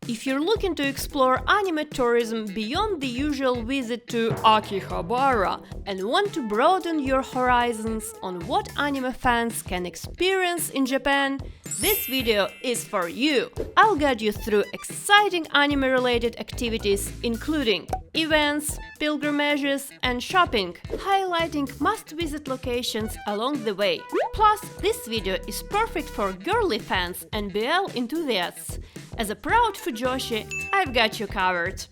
If you're looking to explore anime tourism beyond the usual visit to Akihabara and want to broaden your horizons on what anime fans can experience in Japan, this video is for you! I'll guide you through exciting anime-related activities including events, pilgrimages and shopping, highlighting must-visit locations along the way. Plus, this video is perfect for girly fans and BL enthusiasts. As a proud fujoshi, I've got you covered.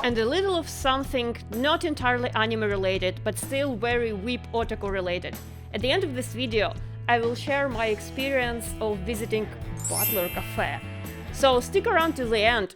And a little of something not entirely anime-related, but still very weeb otaku related. At the end of this video, I will share my experience of visiting Butler café. So stick around to the end.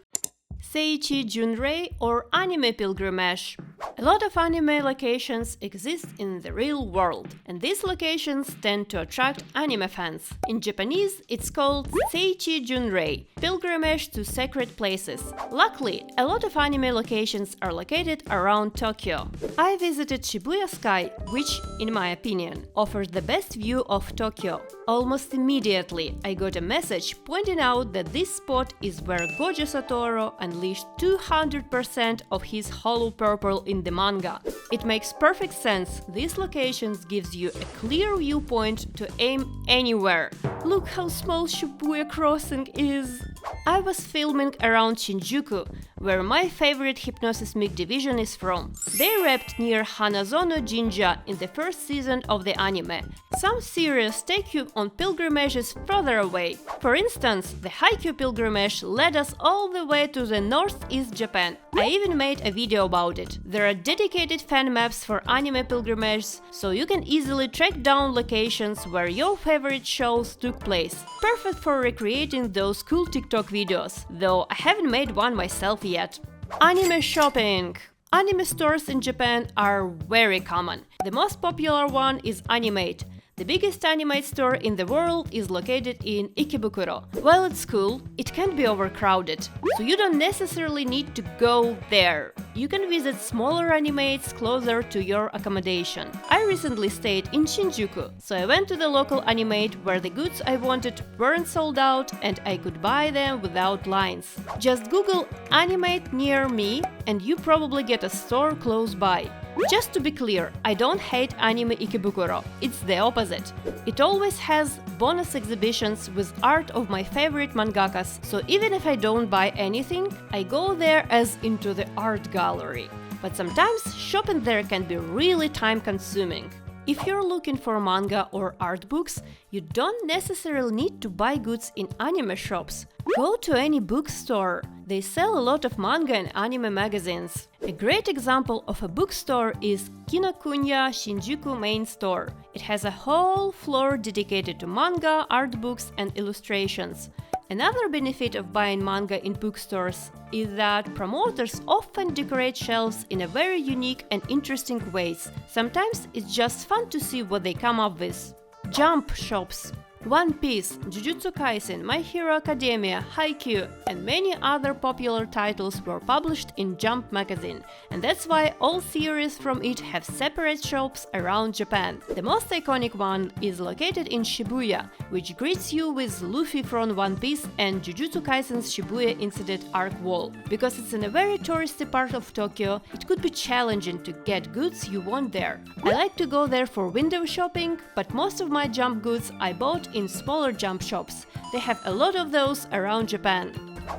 Seichi Junrei or anime pilgrimage. A lot of anime locations exist in the real world, and these locations tend to attract anime fans. In Japanese, it's called Seichi Junrei, pilgrimage to sacred places. Luckily, a lot of anime locations are located around Tokyo. I visited Shibuya Sky, which, in my opinion, offers the best view of Tokyo. Almost immediately, I got a message pointing out that this spot is where Gojo Satoru unleashed 200% of his hollow purple in the manga. It makes perfect sense. These locations gives you a clear viewpoint to aim anywhere. Look how small Shibuya crossing is! I was filming around Shinjuku, where my favorite Hypnosis Mic division is from. They rapped near Hanazono jinja in the first season of the anime. Some series take you on pilgrimages further away. For instance, the Haikyuu pilgrimage led us all the way to the northeast Japan. I even made a video about it. There are dedicated fan maps for anime pilgrimages, so you can easily track down locations where your favorite shows took place. Perfect for recreating those cool TikTok videos, though I haven't made one myself yet. Anime shopping. Anime stores in Japan are very common. The most popular one is Animate. The biggest Animate store in the world is located in Ikebukuro. While it's cool, it can be overcrowded, so you don't necessarily need to go there. You can visit smaller Animates closer to your accommodation. I recently stayed in Shinjuku, so I went to the local Animate where the goods I wanted weren't sold out and I could buy them without lines. Just Google Animate near me and you probably get a store close by. Just to be clear, I don't hate Anime Ikebukuro, it's the opposite. It always has bonus exhibitions with art of my favorite mangakas, so even if I don't buy anything, I go there as into the art gallery. But sometimes shopping there can be really time-consuming. If you're looking for manga or art books, you don't necessarily need to buy goods in anime shops. Go to any bookstore. They sell a lot of manga and anime magazines. A great example of a bookstore is Kinokuniya Shinjuku main store. It has a whole floor dedicated to manga, art books and illustrations. Another benefit of buying manga in bookstores is that promoters often decorate shelves in a very unique and interesting ways. Sometimes it's just fun to see what they come up with. Jump shops. One Piece, Jujutsu Kaisen, My Hero Academia, Haikyuu and many other popular titles were published in Jump magazine, and that's why all series from it have separate shops around Japan. The most iconic one is located in Shibuya, which greets you with Luffy from One Piece and Jujutsu Kaisen's Shibuya Incident arc wall. Because it's in a very touristy part of Tokyo, it could be challenging to get goods you want there. I like to go there for window shopping, but most of my Jump goods I bought in smaller Jump shops. They have a lot of those around Japan.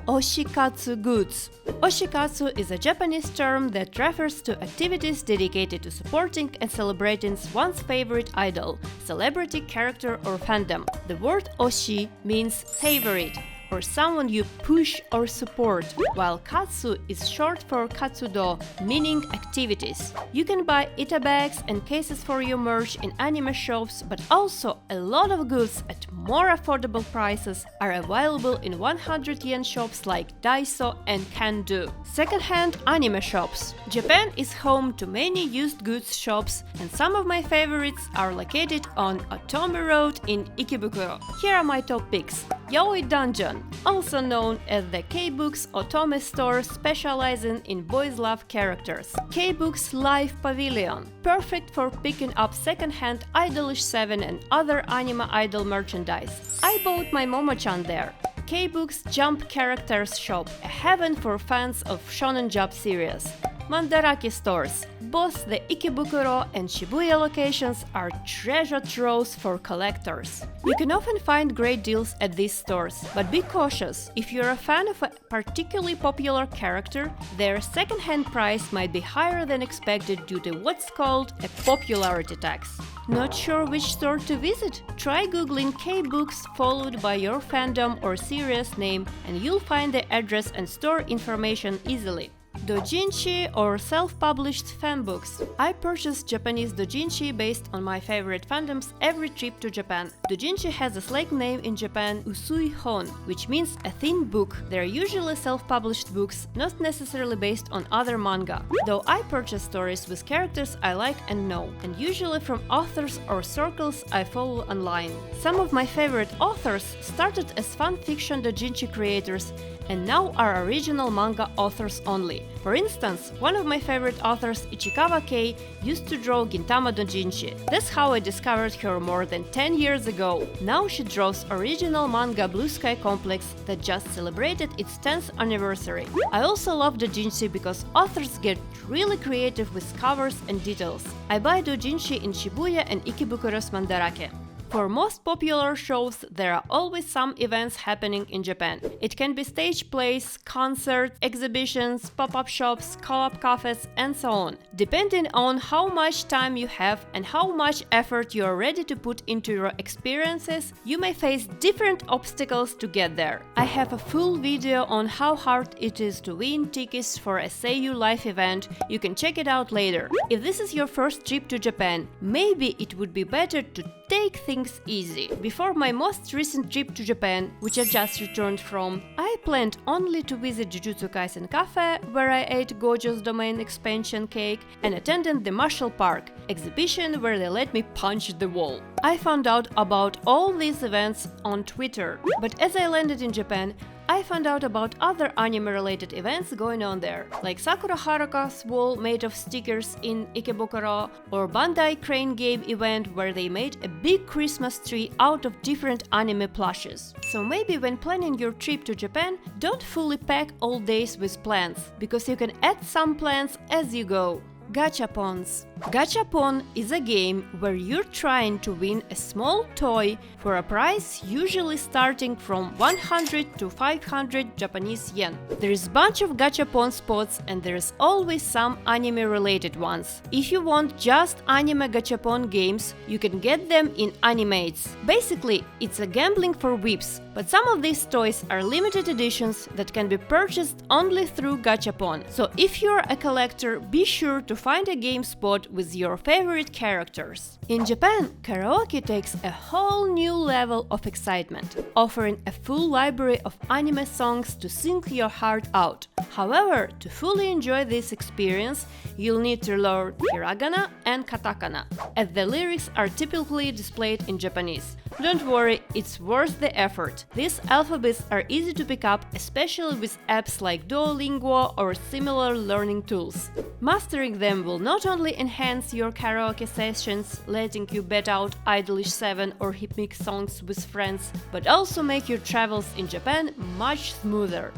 Oshikatsu goods. Oshikatsu is a Japanese term that refers to activities dedicated to supporting and celebrating one's favorite idol, celebrity, character or fandom. The word oshi means favorite, or someone you push or support, while katsu is short for katsudo, meaning activities. You can buy ita bags and cases for your merch in anime shops, but also a lot of goods at more affordable prices are available in 100 yen shops like Daiso and Can-Do. Second-hand anime shops. Japan is home to many used goods shops, and some of my favorites are located on Otome Road in Ikebukuro. Here are my top picks. Yaoi Dungeon, also known as the K-Books Otome store specializing in boys' love characters. K-Books Live Pavilion, perfect for picking up second-hand Idolish 7 and other anime idol merchandise. I bought my Momo-chan there. K-Book's Jump Characters shop, a heaven for fans of Shonen Jump series. Mandarake stores. Both the Ikebukuro and Shibuya locations are treasure troves for collectors. You can often find great deals at these stores, but be cautious. If you're a fan of a particularly popular character, their second-hand price might be higher than expected due to what's called a popularity tax. Not sure which store to visit? Try googling K-Books followed by your fandom or series name and you'll find the address and store information easily. Doujinshi or self-published fanbooks. I purchase Japanese doujinshi based on my favorite fandoms every trip to Japan. Doujinshi has a slang name in Japan, usui hon, which means a thin book. They're usually self-published books, not necessarily based on other manga. Though I purchase stories with characters I like and know, and usually from authors or circles I follow online. Some of my favorite authors started as fan fiction doujinshi creators and now are original manga authors only. For instance, one of my favorite authors, Ichikawa Kei, used to draw Gintama doujinshi. That's how I discovered her more than 10 years ago. Now she draws original manga Blue Sky Complex that just celebrated its 10th anniversary. I also love doujinshi because authors get really creative with covers and details. I buy doujinshi in Shibuya and Ikebukuro's Mandarake. For most popular shows, there are always some events happening in Japan. It can be stage plays, concerts, exhibitions, pop-up shops, collab cafes, and so on. Depending on how much time you have and how much effort you are ready to put into your experiences, you may face different obstacles to get there. I have a full video on how hard it is to win tickets for a Seiyu live event. You can check it out later. If this is your first trip to Japan, maybe it would be better to take things easy. Before my most recent trip to Japan, which I just returned from, I planned only to visit Jujutsu Kaisen Cafe, where I ate Gojo's domain expansion cake, and attended the Marshall Park exhibition where they let me punch the wall. I found out about all these events on Twitter, but as I landed in Japan, I found out about other anime-related events going on there, like Sakura Haruka's wall made of stickers in Ikebukuro, or Bandai Crane Game event where they made a big Christmas tree out of different anime plushes. So maybe when planning your trip to Japan, don't fully pack all days with plans, because you can add some plans as you go. Gachapons. Gachapon is a game where you're trying to win a small toy for a price usually starting from 100 to 500 Japanese yen. There is a bunch of gachapon spots and there is always some anime related ones. If you want just anime gachapon games, you can get them in Animates. Basically, it's a gambling for whips, but some of these toys are limited editions that can be purchased only through gachapon. So if you're a collector, be sure to find a game spot with your favorite characters. In Japan, karaoke takes a whole new level of excitement, offering a full library of anime songs to sing your heart out. However, to fully enjoy this experience, you'll need to learn hiragana and katakana, as the lyrics are typically displayed in Japanese. Don't worry, it's worth the effort. These alphabets are easy to pick up, especially with apps like Duolingo or similar learning tools. Mastering them will not only enhance your karaoke sessions, letting you bet out Idolish 7 or Hypmic songs with friends, but also make your travels in Japan much smoother.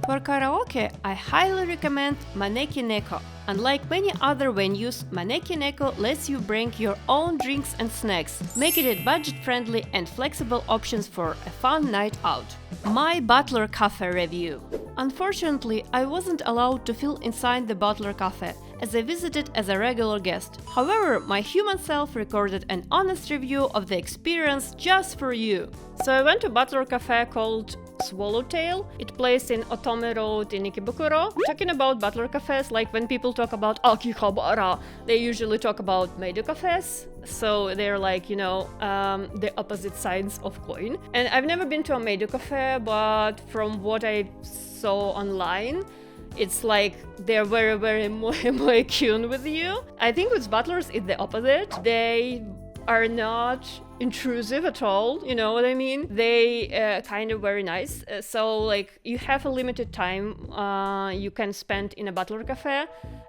For karaoke, I highly recommend Maneki Neko. Unlike many other venues, Maneki Neko lets you bring your own drinks and snacks, making it budget-friendly and flexible options for a fun night out. My Butler Cafe review. Unfortunately, I wasn't allowed to feel inside the Butler Cafe, as I visited as a regular guest. However, my human self recorded an honest review of the experience just for you. So I went to Butler Cafe called Swallowtail. It plays in Otome Road in Ikebukuro. Talking about Butler cafes, like when people talk about Akihabara, they usually talk about Meido cafes. So they're like, the opposite sides of coin. And I've never been to a Meido cafe, but from what I saw online, it's like they're very, very more keen with you. I think with Butlers, it's the opposite. They are not intrusive at all, you know what I mean? They kind of very nice. So like you have a limited time you can spend in a Butler cafe.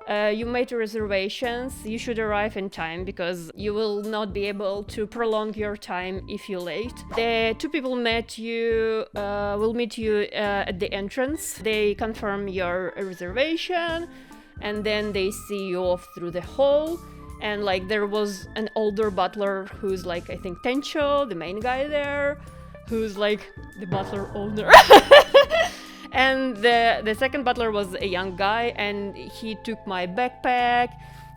You made reservations, you should arrive in time because you will not be able to prolong your time if you're late. The two people will meet you at the entrance. They confirm your reservation and then they see you off through the hall. And like there was an older butler who's like, I think Tencho, the main guy there, who's like the butler owner. And the second butler was a young guy, and he took my backpack,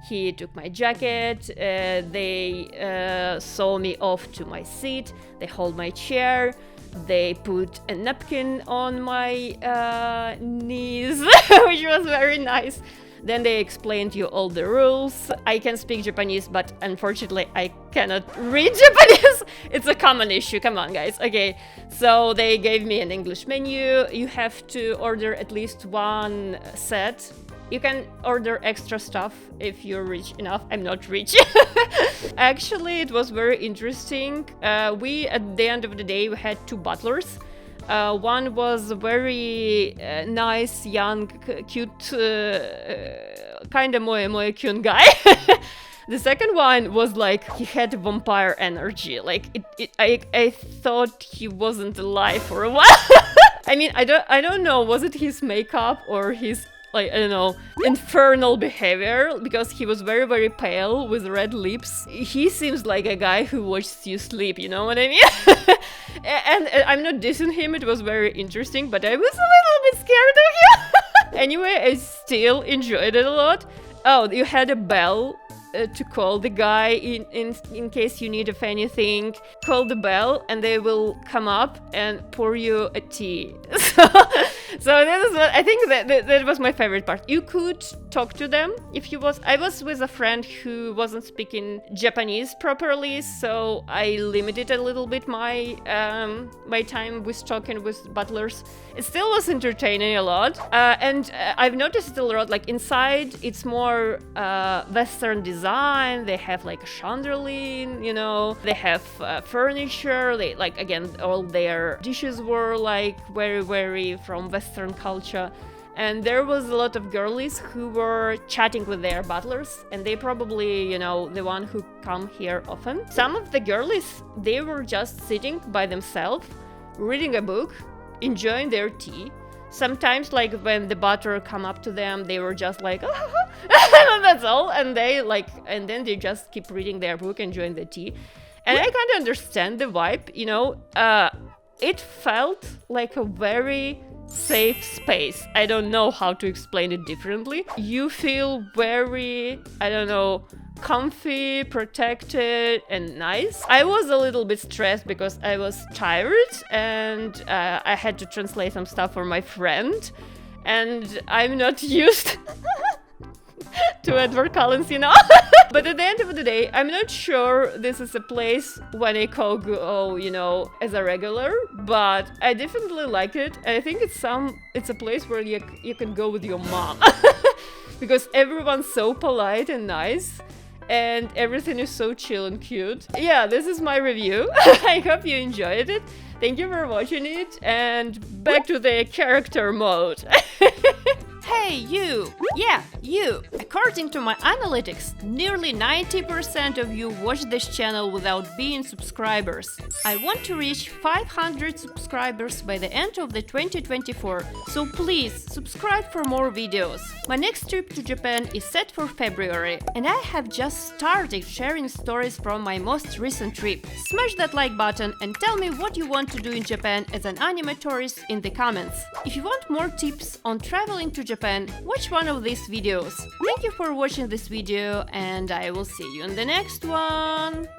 he took my jacket, they saw me off to my seat, they hold my chair, they put a napkin on my knees, which was very nice. Then they explained you all the rules. I can speak Japanese, but unfortunately I cannot read Japanese. It's a common issue, come on guys. Okay, so they gave me an English menu. You have to order at least one set. You can order extra stuff if you're rich enough. I'm not rich. Actually, it was very interesting. We, at the end of the day, we had two butlers. One was a very nice, young, cute, kind of moe cute guy. The second one was like, he had vampire energy. Like, I thought he wasn't alive for a while. I mean, I don't know, was it his makeup or his, like, I don't know, infernal behavior, because he was very, very pale with red lips. He seems like a guy who watches you sleep, you know what I mean? And I'm not dissing him, it was very interesting, but I was a little bit scared of him. Anyway, I still enjoyed it a lot. Oh, you had a bell to call the guy in case you need of anything. Call the bell and they will come up and pour you a tea. So this is what I think that was my favorite part. You could talk to them if you was. I was with a friend who wasn't speaking Japanese properly, so I limited a little bit my my time with talking with butlers. It still was entertaining a lot, and I've noticed it a lot. Like inside, it's more Western design. They have like a chandelier, you know. They have furniture. They like again all their dishes were like very from Western culture. And there was a lot of girlies who were chatting with their butlers, and they probably, you know, the one who come here often. Some of the girlies, they were just sitting by themselves, reading a book, enjoying their tea. Sometimes, like when the butler come up to them, they were just like, that's all, and and then they just keep reading their book, enjoying the tea. And I kind of understand the vibe, you know. It felt like a very safe space. I don't know how to explain it differently. You feel very, I don't know, comfy, protected, and nice. I was a little bit stressed because I was tired and I had to translate some stuff for my friend, and I'm not used to Edward Collins, you know. But at the end of the day, I'm not sure this is a place when I go, you know, as a regular, but I definitely like it. I think it's a place where you can go with your mom because everyone's so polite and nice, and everything is so chill and cute. Yeah, this is my review. I hope you enjoyed it. Thank you for watching it, and back to the character mode. Hey, you! Yeah, you! According to my analytics, nearly 90% of you watch this channel without being subscribers. I want to reach 500 subscribers by the end of the 2024, so please subscribe for more videos. My next trip to Japan is set for February, and I have just started sharing stories from my most recent trip. Smash that like button and tell me what you want to do in Japan as an anime tourist in the comments. If you want more tips on traveling to Japan, watch one of these videos. Thank you for watching this video, and I will see you in the next one.